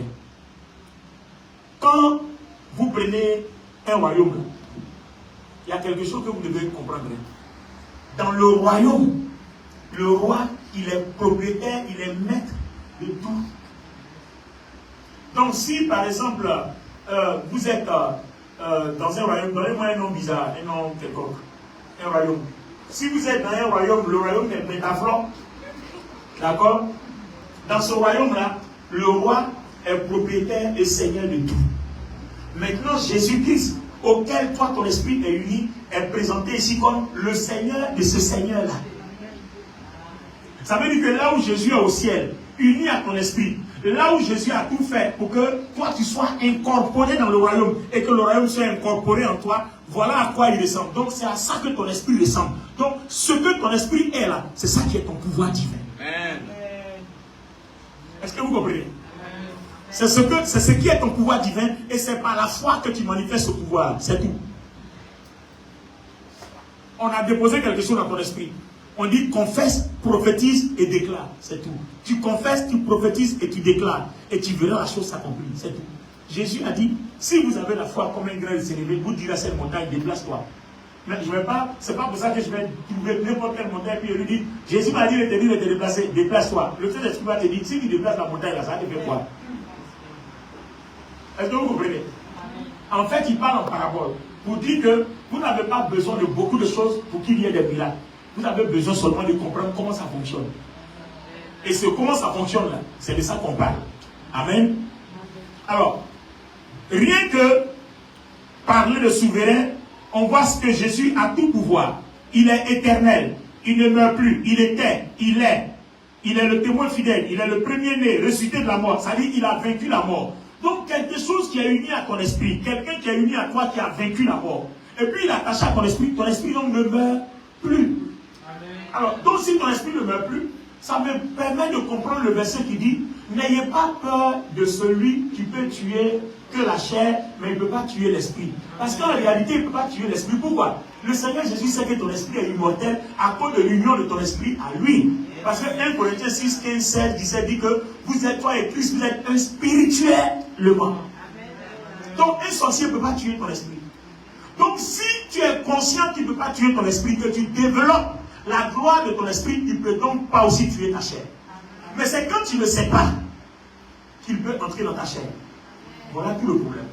Quand vous prenez un royaume, il y a quelque chose que vous devez comprendre. Dans le royaume, le roi, il est propriétaire, il est maître de tout. Donc si par exemple, vous êtes dans un royaume, donnez-moi un nom bizarre, un nom quelconque, un royaume. Si vous êtes dans un royaume, le royaume est métaphore, d'accord? Dans ce royaume-là, le roi est propriétaire et seigneur de tout. Maintenant, Jésus-Christ, auquel toi, ton esprit est uni, est présenté ici comme le Seigneur de ce Seigneur-là. Ça veut dire que là où Jésus est au ciel, uni à ton esprit, là où Jésus a tout fait pour que toi, tu sois incorporé dans le royaume et que le royaume soit incorporé en toi, voilà à quoi il ressemble. Donc, c'est à ça que ton esprit ressemble. Donc, ce que ton esprit est là, c'est ça qui est ton pouvoir divin. Amen. Est-ce que vous comprenez? C'est ce qui est ton pouvoir divin et c'est par la foi que tu manifestes ce pouvoir. C'est tout. On a déposé quelque chose dans ton esprit. On dit confesse, prophétise et déclare. C'est tout. Tu confesses, tu prophétises et tu déclares. Et tu verras la chose s'accomplir. C'est tout. Jésus a dit, si vous avez la foi comme un grain de sénévé, vous direz à cette montagne, déplace-toi. Mais je ne vais pas, c'est pas pour ça que je vais trouver n'importe quelle montagne et puis je lui dis, Jésus m'a dit de te dire de te déplacer, déplace-toi. Le Saint-Esprit va te dire, si tu déplaces la montagne, là, ça te fait quoi? Est-ce que vous comprenez? En fait, il parle en parabole pour dire que vous n'avez pas besoin de beaucoup de choses pour qu'il y ait des miracles. Vous avez besoin seulement de comprendre comment ça fonctionne. Et c'est comment ça fonctionne là, c'est de ça qu'on parle. Amen. Alors, rien que parler de souverain, on voit ce que Jésus a tout pouvoir. Il est éternel, il ne meurt plus, il était, il est le témoin fidèle, il est le premier-né, ressuscité de la mort. C'est-à-dire qu'il a vaincu la mort. Donc quelque chose qui est uni à ton esprit, quelqu'un qui est uni à toi qui a vaincu la mort. Et puis il est attaché à ton esprit donc ne meurt plus. Amen. Alors, donc si ton esprit ne meurt plus, ça me permet de comprendre le verset qui dit, n'ayez pas peur de celui qui peut tuer que la chair, mais il ne peut pas tuer l'esprit. Parce qu'en réalité, il ne peut pas tuer l'esprit. Pourquoi? Le Seigneur Jésus sait que ton esprit est immortel à cause de l'union de ton esprit à lui. Parce que 1 Corinthiens 6, 15, 16, 17 dit que vous êtes toi et Christ, vous êtes un spirituellement. Donc un sorcier ne peut pas tuer ton esprit. Donc si tu es conscient qu'il ne peut pas tuer ton esprit, que tu développes la gloire de ton esprit, il ne peut donc pas aussi tuer ta chair. Mais c'est quand tu ne sais pas qu'il peut entrer dans ta chair. Voilà tout le problème.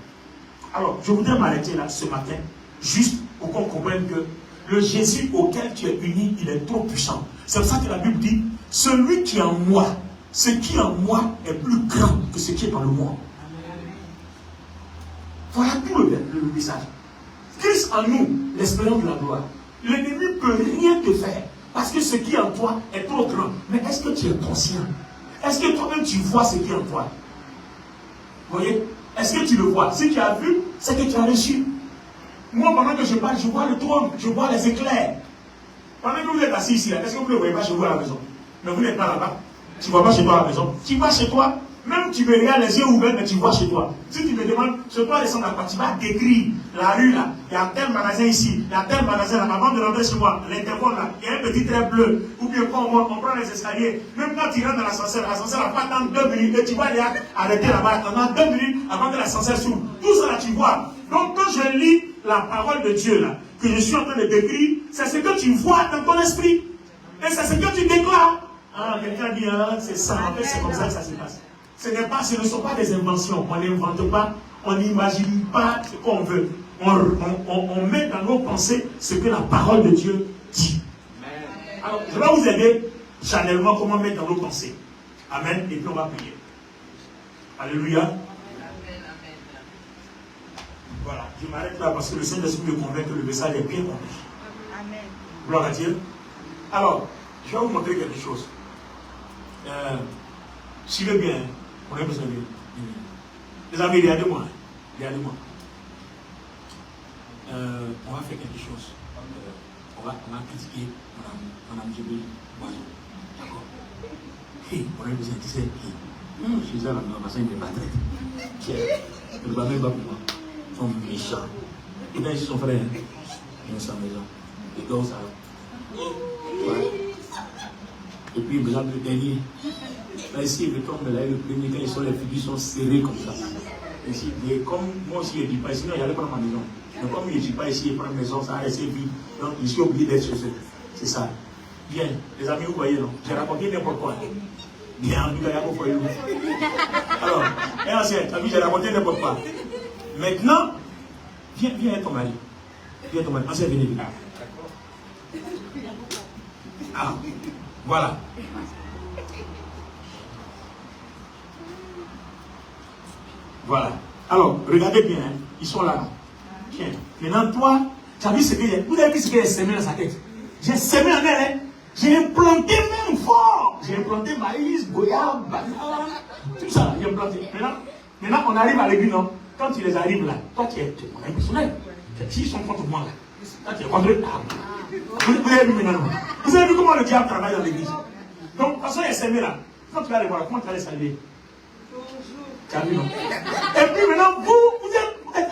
Alors, je voudrais m'arrêter là ce matin, juste pour qu'on comprenne que le Jésus auquel tu es uni, il est trop puissant. C'est pour ça que la Bible dit, celui qui est en moi, ce qui est en moi est plus grand que ce qui est dans le monde. Voilà tout le message. Christ en nous, l'espérance de la gloire. L'ennemi ne peut rien te faire, parce que ce qui est en toi est trop grand. Mais est-ce que tu es conscient? Est-ce que toi-même tu vois ce qui est en toi? Vous voyez? Est-ce que tu le vois? Si tu as vu, c'est que tu as reçu. Moi, pendant que je parle, je vois le trône, je vois les éclairs. Pendant que vous êtes assis ici, est-ce que vous ne le voyez pas chez vous à la maison? Mais vous n'êtes pas là-bas. Tu ne vois pas chez toi à la maison. Tu vas chez toi. Même tu me regardes les yeux ouverts, mais tu vois chez toi. Si tu me demandes, chez toi, descendre à quoi, tu vas décrire la rue là. Il y a tel magasin ici, il y a tel magasin là. Avant de rentrer chez moi, l'interphone là, il y a un petit trait bleu. Ou bien quand on prend les escaliers, même quand tu rentres dans l'ascenseur va pas attendre 2 minutes et tu vas aller arrêter là-bas. Pendant 2 minutes avant que l'ascenseur s'ouvre. Tout ça là, tu vois. Donc quand je lis la parole de Dieu là, que je suis en train de décrire, c'est ce que tu vois dans ton esprit. Et c'est ce que tu déclares. Ah, quelqu'un dit, ah, c'est ça, en fait, c'est comme ça que ça se passe. Ce ne sont pas des inventions. On n'invente pas, on n'imagine pas ce qu'on veut. On met dans nos pensées ce que la parole de Dieu dit. Alors, je vais vous aider channellement comment mettre dans nos pensées. Amen. Et puis on va prier. Alléluia. Voilà, je m'arrête là parce que le Saint-Esprit me convainc que le message est bien compris. Amen. Gloire à Dieu. Alors, je vais vous montrer quelque chose. Suivez bien. On a besoin de les amis, regardez-moi. Regardez-moi. On va faire quelque chose. On va critiquer Mme Djibouti. D'accord. On a besoin de dire je suis là, ma soeur, il n'est pas traite. Il ne va même pas pour moi. Ils sont méchants. Et quand ils sont frères, ils sont à la maison. Et donc ça. Ouais. Et puis, par exemple, le dernier. Là, ici, il tombe là, le premier, quand ils sont, les figures sont serrées comme ça. Ici, et comme moi aussi, je ne dis pas, sinon, j'allais prendre ma maison. Mais comme je ne dis pas ici, je prends ma maison, ça a resté vide. Donc, je suis obligé d'être chez eux. C'est ça. Bien, les amis, vous voyez, non? J'ai raconté n'importe quoi. Bien, en tout cas, il y a beaucoup de alors, et ensuite, t'as vu, j'ai raconté n'importe quoi. Maintenant, viens ton mari. Viens ton mari. Ensuite, venez. Ah, voilà. Voilà. Alors, regardez bien, hein. Ils sont là. Tiens. Maintenant, toi, tu as vu ce que j'ai. Vous avez vu ce que j'ai semé dans sa tête? J'ai semé en elle, hein. J'ai implanté même fort. J'ai implanté maïs, goyave, banane, tout ça. J'ai implanté. Maintenant, on arrive à l'église, non? Quand ils les arrivent là, toi, tu es impressionné. S'ils sont contre moi là, toi, tu es contre eux. Vous avez vu maintenant? Vous avez vu comment le diable travaille dans l'église? Donc, de toute façon, il est semé là. Quand tu vas les voir, comment tu vas les saluer? Tu as vu, non? Et puis maintenant, vous êtes.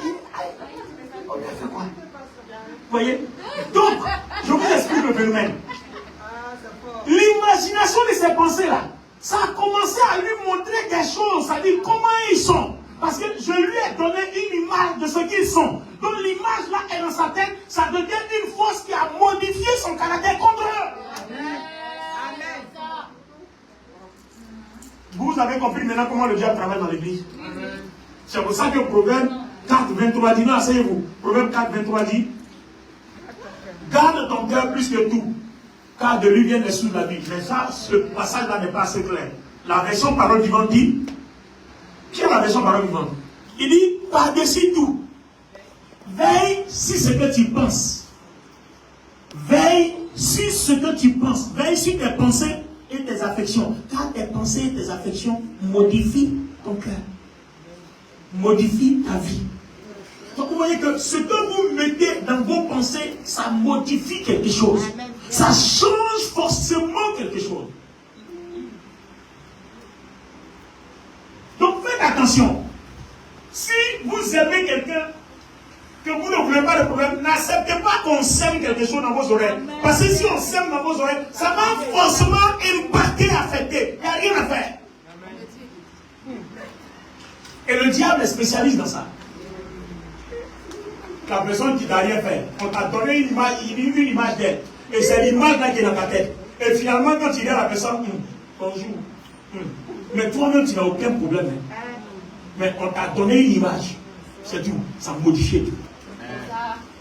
On a fait quoi? Vous voyez? Donc, je vous explique le phénomène. L'imagination de ces pensées-là, ça a commencé à lui montrer des choses, c'est-à-dire comment ils sont. Parce que je lui ai donné une image de ce qu'ils sont. Donc l'image là est dans sa tête, ça devient une force qui a modifié son caractère contre eux. Amen. Vous avez compris maintenant comment le diable travaille dans l'église. C'est pour ça que Proverbe 4, 23 dit, non, asseyez-vous. Proverbe 4, 23 dit, garde ton cœur plus que tout, car de lui viennent les sources de la vie. Mais ça, ce passage-là n'est pas assez clair. La version parole vivante dit, qui est la version parole vivante? Il dit, par-dessus tout, veille sur ce que tu penses. Veille sur ce que tu penses. Veille sur tes pensées et tes affections. Car tes pensées et tes affections modifient ton cœur. Modifient ta vie. Donc vous voyez que ce que vous mettez dans vos pensées, ça modifie quelque chose. Ça change forcément quelque chose. Donc faites attention. Si vous aimez quelqu'un, que vous ne voulez pas de problème, n'acceptez pas qu'on sème quelque chose dans vos oreilles. Parce que si on sème dans vos oreilles, ça va forcément impacter, affecter. Il n'y a rien à faire. Et le diable est spécialiste dans ça. La personne qui n'a rien fait, on t'a donné une image d'elle. Et c'est l'image là qui est dans ta tête. Et finalement, quand tu dis à la personne, bonjour. Mais toi-même, tu n'as aucun problème. Hein. Mais on t'a donné une image. C'est tout. Ça modifie tout.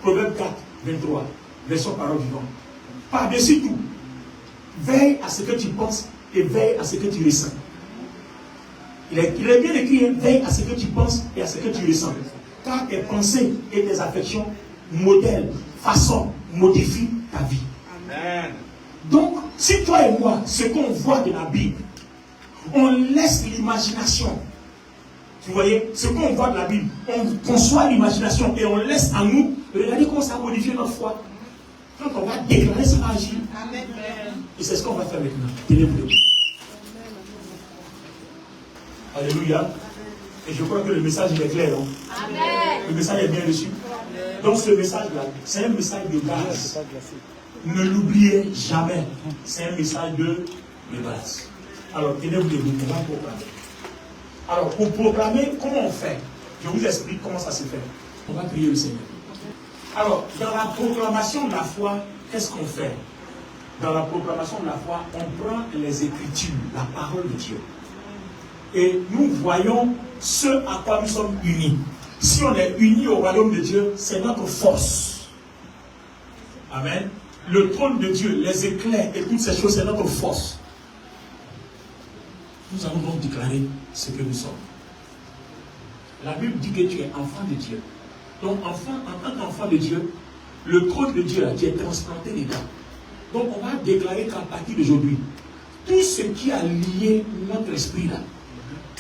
Proverbe 4, 23. Version parole vivante. Par-dessus tout, veille à ce que tu penses et veille à ce que tu ressens. Il est bien écrit, hein, veille à ce que tu penses et à ce que tu ressens. Car tes pensées et tes affections modèlent, façonnent, modifient ta vie. Amen. Donc, si toi et moi, ce qu'on voit de la Bible, on laisse l'imagination. Vous voyez, ce qu'on voit de la Bible, on conçoit l'imagination et on laisse en nous. Regardez comment ça modifie notre foi. Quand on va déclarer, ça va agir. Amen. Et c'est ce qu'on va faire maintenant. Tenez-vous debout. Alléluia. Et je crois que le message est clair. Non? Amen. Le message est bien reçu. Donc ce message-là, c'est un message de base. Ne l'oubliez jamais. C'est un message de base. Alors, tenez-vous debout, on va proclamer. Alors, pour proclamer, comment on fait? Je vous explique comment ça se fait. On va prier le Seigneur. Alors, dans la proclamation de la foi, qu'est-ce qu'on fait? Dans la proclamation de la foi, on prend les Écritures, la parole de Dieu. Et nous voyons ce à quoi nous sommes unis. Si on est unis au royaume de Dieu, c'est notre force. Amen. Le trône de Dieu, les éclairs et toutes ces choses, c'est notre force. Nous allons donc déclarer ce que nous sommes. La Bible dit que tu es enfant de Dieu. Donc, en tant qu'enfant de Dieu, le trône de Dieu, là, tu es transplanté dedans. Donc, on va déclarer qu'à partir d'aujourd'hui, tout ce qui a lié notre esprit, là,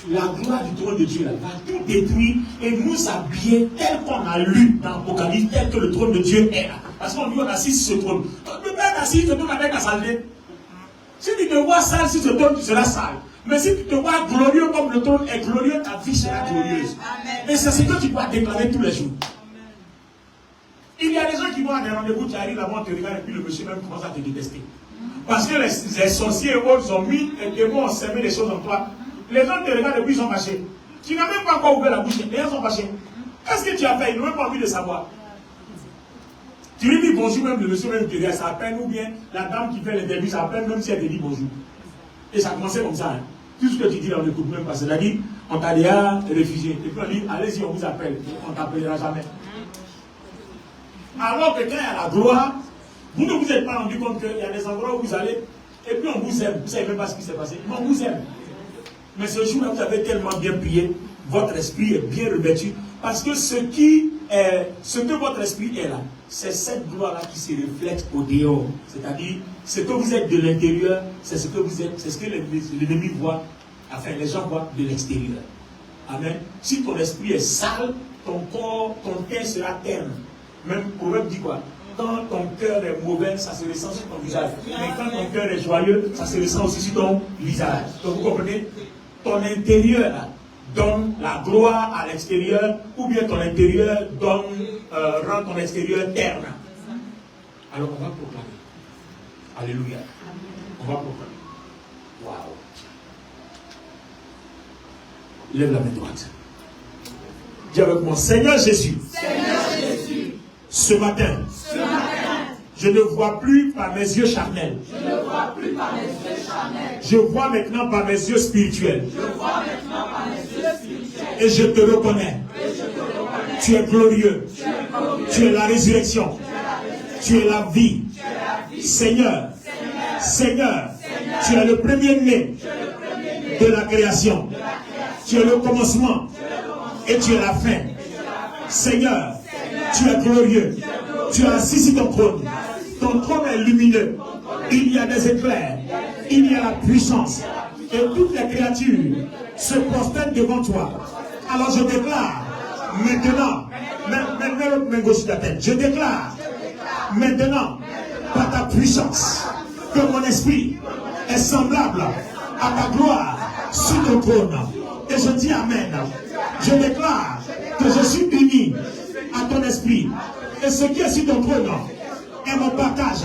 la gloire du trône de Dieu, là, va tout détruire et nous habiller tel qu'on a lu dans l'Apocalypse, tel que le trône de Dieu est là. Parce qu'on dit on est assis sur ce trône. Tu ne peux pas être assis sur ce trône avec la saleté. Si tu te vois sale sur ce trône, tu seras sale. Mais si tu te vois glorieux comme le trône est glorieux, ta vie sera glorieuse. Et c'est ce que tu dois déclarer tous les jours. Il y a des gens qui vont à des rendez-vous, tu arrives là-bas, on te regarde et puis le monsieur même commence à te détester. Parce que les sorciers et autres ont mis et démons ont semé des choses en toi. Les gens te regardent et puis ils sont fâchés. Tu n'as même pas encore ouvert la bouche, les gens sont fâchés. Qu'est-ce que tu as fait? Ils n'ont même pas envie de savoir. Tu lui dis bonjour, même le monsieur même te regarde, ça à peine, ou bien la dame qui fait les débuts, ça à peine, même si elle te dit bonjour. Et ça commençait comme ça. Hein. Tout ce que tu dis, on n'écoute même pas. C'est-à-dire, on t'a déjà réfugié. Et puis on dit, allez-y, on vous appelle. On ne t'appellera jamais. Alors que quand il y a la gloire, vous ne vous êtes pas rendu compte qu'il y a des endroits où vous allez, et puis on vous aime. Vous ne savez même pas ce qui s'est passé. Mais on vous aime. Mais ce jour-là, vous avez tellement bien prié, votre esprit est bien revêtu. Parce que ce que votre esprit est là, c'est cette gloire-là qui se reflète au dehors. C'est-à-dire, ce que vous êtes de l'intérieur, c'est ce que vous êtes, c'est ce que l'ennemi voit, enfin les gens voient de l'extérieur. Amen. Si ton esprit est sale, ton corps, ton cœur sera terne. Même Proverbe dit quoi? Quand ton cœur est mauvais, ça se ressent sur ton visage. Mais quand ton cœur est joyeux, ça se ressent aussi sur ton visage. Donc vous comprenez? Ton intérieur là, donne la gloire à l'extérieur, ou bien ton intérieur rend ton extérieur terne. Alors on va proclamer. Alléluia. On va proclamer. Waouh. Lève la main droite. Dis avec moi, Seigneur Jésus. Seigneur Jésus. Ce matin. Je ne vois plus par mes yeux charnels. Je ne vois plus par mes yeux charnels. Je vois maintenant par mes yeux spirituels. Je vois maintenant par mes yeux spirituels. Et je te reconnais. Tu es glorieux. Tu es la résurrection. Tu es la vie. Seigneur. Seigneur. Tu es le premier-né de la création. Tu es le commencement. Et tu es la fin. Seigneur. Tu es glorieux. Tu es assis sur ton trône. Ton trône est lumineux. Il y a des éclairs. Il y a la puissance. Et toutes les créatures se prosternent devant toi. Alors je déclare maintenant, je déclare maintenant par ta puissance que mon esprit est semblable à ta gloire sur ton trône. Et je dis Amen. Je déclare que je suis uni à ton esprit. Et ce qui est sur ton trône est mon partage.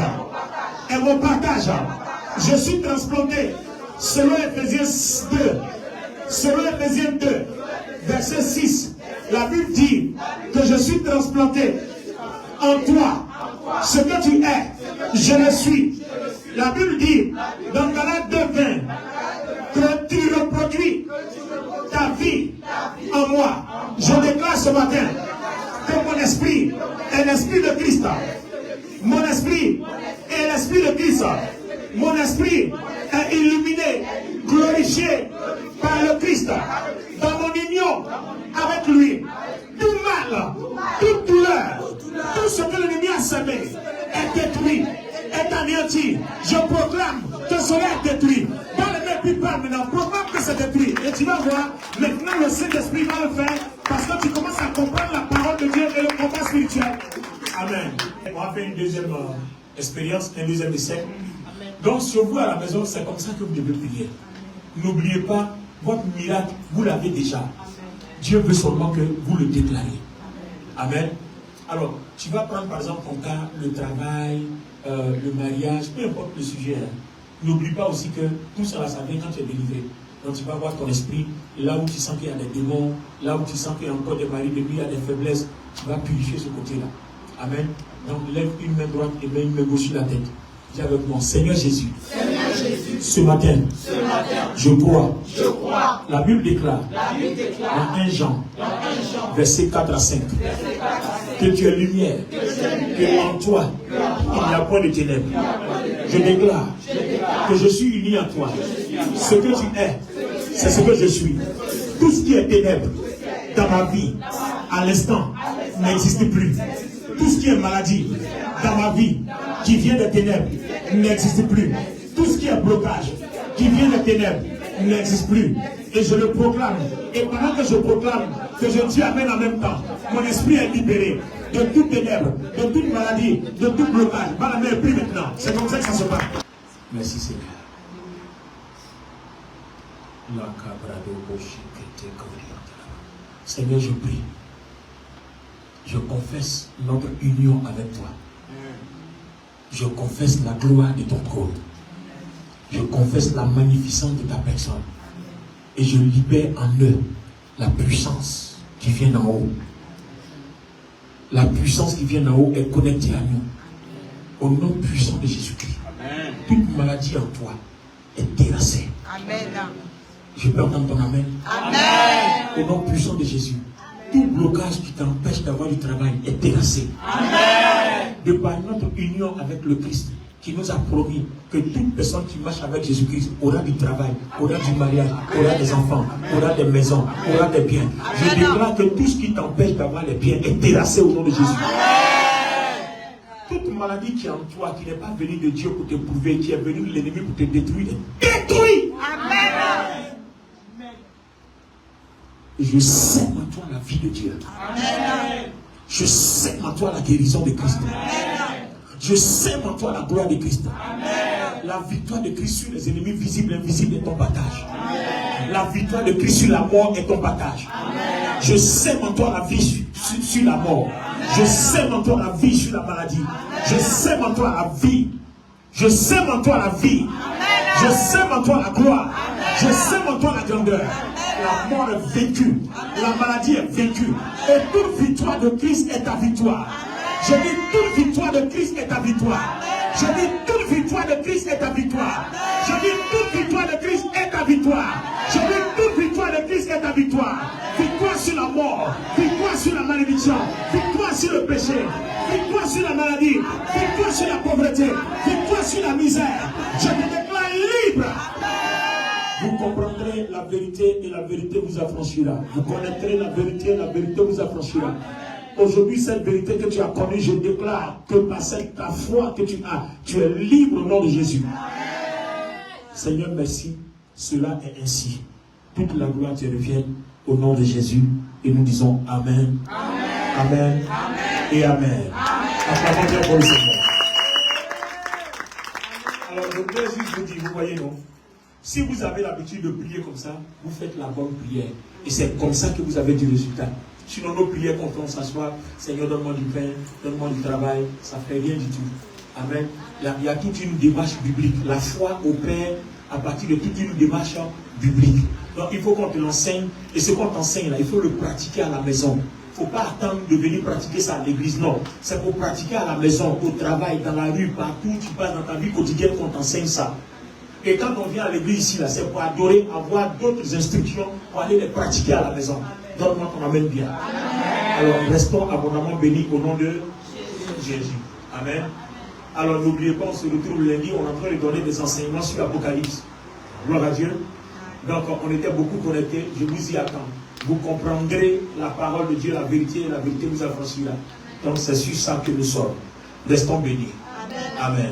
Est mon partage. Je suis transplanté selon Ephésiens 2. Selon Ephésiens 2, verset 6. La Bible dit que je suis transplanté en toi. Ce que tu es, je le suis. La Bible dit dans Galates 2:20 que tu reproduis ta vie en moi. Je déclare ce matin que mon esprit est l'esprit de Christ. Mon esprit est l'esprit de Christ. Mon esprit est illuminé, glorifié par le Christ. Dans mon union avec lui, tout mal, toute douleur, tout ce que l'ennemi a semé est détruit, est anéanti. Je proclame que cela est détruit. Dans les mains plus pas maintenant, proclame que c'est détruit. Et tu vas voir, maintenant le Saint-Esprit va le faire parce que tu commences à comprendre la parole de Dieu et le combat spirituel. Amen. On va faire une deuxième expérience, un deuxième essai. Donc sur vous à la maison, c'est comme ça que vous devez prier. N'oubliez pas, votre miracle, vous l'avez déjà. Dieu veut seulement que vous le déclariez. Amen. Alors, tu vas prendre par exemple ton cas, le travail, le mariage, peu importe le sujet. Hein. N'oublie pas aussi que tout ça, ça vient quand tu es délivré. Donc tu vas voir ton esprit, là où tu sens qu'il y a des démons, là où tu sens qu'il y a encore des maris de nuit, il y a des faiblesses, tu vas purifier ce côté-là. Amen. Donc lève une main droite et mets une main gauche sur la tête. Dis avec moi, Seigneur Jésus, ce matin, je crois. La Bible déclare, dans 1 Jean, verset 4 à 5, que tu es lumière, que en toi, il n'y a point de ténèbres. Je déclare que je suis uni à toi. Ce que tu es, c'est ce que je suis. Tout ce qui est ténèbres dans ma vie, à l'instant, n'existe plus. Tout ce qui est maladie dans ma vie, qui vient des ténèbres, n'existe plus. Tout ce qui est blocage, qui vient des ténèbres, n'existe plus. Et je le proclame. Et pendant que je proclame, que je dis amen en même temps, mon esprit est libéré de toute ténèbres, de toute maladie, de tout blocage. Ma main est prise maintenant. C'est comme ça que ça se passe. Merci Seigneur. Seigneur, je prie. Je confesse notre union avec toi. Je confesse la gloire de ton trône. Je confesse la magnificence de ta personne. Et je libère en eux la puissance qui vient d'en haut. La puissance qui vient d'en haut est connectée à nous. Au nom puissant de Jésus-Christ. Toute maladie en toi est terrassée. Amen. Je peux entendre ton amen. Amen. Au nom puissant de Jésus. Tout blocage qui t'empêche d'avoir du travail est terrassé. Amen. De par notre union avec le Christ, qui nous a promis que toute personne qui marche avec Jésus-Christ aura du travail, aura du mariage, aura des enfants, aura des maisons, aura des biens. Je déclare que tout ce qui t'empêche d'avoir les biens est terrassé au nom de Jésus. Amen. Toute maladie qui est en toi, qui n'est pas venue de Dieu pour te prouver, qui est venue de l'ennemi pour te détruire, est détruite. Amen. Et je sème en toi la vie de Dieu. Amen. Je sème en toi la guérison de Christ. Amen. Je sème en toi la gloire de Christ. Amen. La victoire de Christ sur les ennemis visibles et invisibles est ton partage. Amen. La victoire de Christ sur la mort est ton partage. Amen. Je sème en toi la vie sur la mort. Amen. Je sème en toi la vie sur la maladie. Amen. Je sème en toi la vie. Je sème en toi la vie. Amen. Je sème en toi la gloire. Amen. Je sème en toi la grandeur. Amen. La mort est vécue. La maladie est vécue. Et toute victoire de Christ est ta victoire. Je dis toute victoire de Christ est ta victoire. Je dis toute victoire de Christ est ta victoire. Je dis toute victoire de Christ est ta victoire. Je dis toute victoire de Christ est ta victoire. Victoire sur la mort. Victoire sur la malédiction. Victoire sur le péché. Victoire sur la maladie. Victoire sur la pauvreté. Victoire sur la misère. Je te déclare libre. Vous comprendrez la vérité et la vérité vous affranchira. Vous connaîtrez la vérité et la vérité vous affranchira. Aujourd'hui, cette vérité que tu as connue, je déclare que par ta foi que tu as, tu es libre au nom de Jésus. Seigneur, merci. Cela est ainsi. Toute la gloire te revienne au nom de Jésus. Et nous disons Amen. Amen. Amen. Amen. Et Amen. Applaudissez pour le Seigneur. Alors, je voudrais juste vous dire, vous voyez, non? Si vous avez l'habitude de prier comme ça, vous faites la bonne prière. Et c'est comme ça que vous avez du résultat. Sinon, nos prières, quand on s'assoit, Seigneur, donne-moi du pain, donne-moi du travail, ça ne fait rien du tout. Amen. Il y a toute une démarche biblique. La foi opère à partir de toute une démarche biblique. Donc, il faut qu'on te l'enseigne. Et ce qu'on t'enseigne là, il faut le pratiquer à la maison. Il ne faut pas attendre de venir pratiquer ça à l'église. Non. C'est pour pratiquer à la maison, au travail, dans la rue, partout où tu passes dans ta vie quotidienne qu'on t'enseigne ça. Et quand on vient à l'église ici, là, c'est pour adorer, avoir d'autres instructions pour aller les pratiquer à la maison. Donne-moi ton amen bien. Amen. Alors, restons abondamment bénis au nom de Jésus. Amen. Alors, n'oubliez pas, on se retrouve lundi, on est en train de donner des enseignements sur l'Apocalypse. Gloire à Dieu. Donc, on était beaucoup connectés. Je vous y attends. Vous comprendrez la parole de Dieu, la vérité, et la vérité vous affranchira. Donc, c'est sur ça que nous sommes. Restons bénis. Amen. Amen.